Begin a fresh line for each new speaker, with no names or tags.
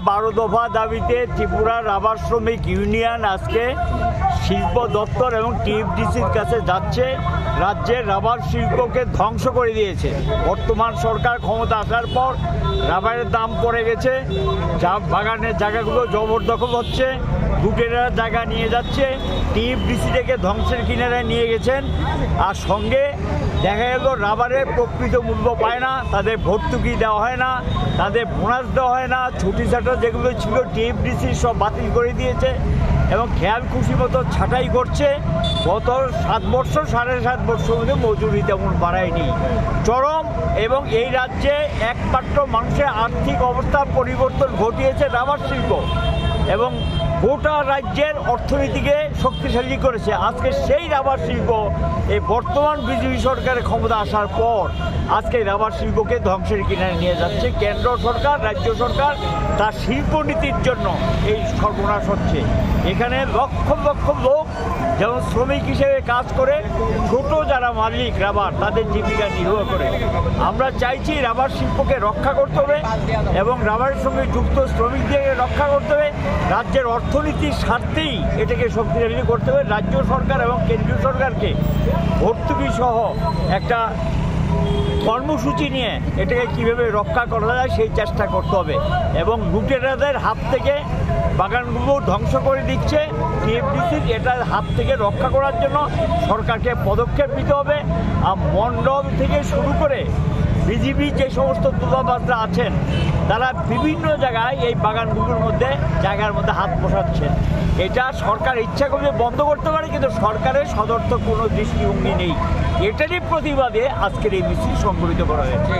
12 দফা দাবিতে ত্রিপুরা রাবার শ্রমিক ইউনিয়ন আজকে শিল্প দপ্তর এবং টিএফডিসির কাছে যাচ্ছে। রাজ্যের রাবার শিল্পকে ধ্বংস করে দিয়েছে। বর্তমান সরকার ক্ষমতা আসার পর রাবারের দাম পড়ে গেছে, চা বাগানের জায়গাগুলো জবরদখল হচ্ছে, লুটেরা জায়গা নিয়ে যাচ্ছে, টিএফডিসি থেকে ধ্বংসের কিনারায় নিয়ে গেছেন। আর সঙ্গে দেখা গেল রাবারের প্রকৃত মূল্য পায় না, তাদের ভর্তুকি দেওয়া হয় না, তাদের বোনাস দেওয়া হয় না, ছুটি ছাটা যেগুলো ছিল টিএফডিসি সব বাতিল করে দিয়েছে এবং খেয়াল খুশি মতো ছাঁটাই করছে। গত 7 বছর 7.5 বছর মধ্যে মজুরি তেমন বাড়ায়নি। চরম এবং এই রাজ্যে একমাত্র মানুষের আর্থিক অবস্থার পরিবর্তন ঘটিয়েছে রাবার শিল্প এবং গোটা রাজ্যের অর্থনীতিকে শক্তিশালী করেছে। আজকে সেই রাবার শিল্প এই বর্তমান বিজেপি সরকারের ক্ষমতা আসার পর আজকে রাবার শিল্পকে ধ্বংসের কিনারে নিয়ে যাচ্ছে। কেন্দ্র সরকার, রাজ্য সরকার তার শিল্পনীতির জন্য এই সর্বনাশ হচ্ছে। এখানে লক্ষ লক্ষ লোক যেমন শ্রমিক হিসেবে কাজ করে, ছোট যারা মালিক রাবার তাদের জীবিকা নির্বাহ করে। আমরা চাইছি রাবার শিল্পকে রক্ষা করতে হবে এবং রাবারের সঙ্গে যুক্ত শ্রমিকদের রক্ষা করতে হবে। রাজ্যের অর্থনীতির স্বার্থেই এটাকে শক্তিশালী করতে হবে। রাজ্য সরকার এবং কেন্দ্রীয় সরকারকে ভর্তুকি সহ একটা কর্মসূচি নিয়ে এটাকে কীভাবে রক্ষা করা যায় সেই চেষ্টা করতে হবে এবং লুটেরাদের হাত থেকে বাগানগুলো ধ্বংস করে দিচ্ছে টিএফডিসির, এটার হাত থেকে রক্ষা করার জন্য সরকারকে পদক্ষেপ নিতে হবে। আর মণ্ডল থেকে শুরু করে বিজেপি যে সমস্ত দূতাবাসরা আছেন তারা বিভিন্ন জায়গায় এই বাগানগুলোর মধ্যে জায়গার মধ্যে হাত বসাচ্ছেন। এটা সরকার ইচ্ছা করলে বন্ধ করতে পারে, কিন্তু সরকারের সদর্থক কোনো দৃষ্টিভঙ্গি নেই। এটারই প্রতিবাদে আজকের এই মিছিল সংগঠিত করা হয়েছে।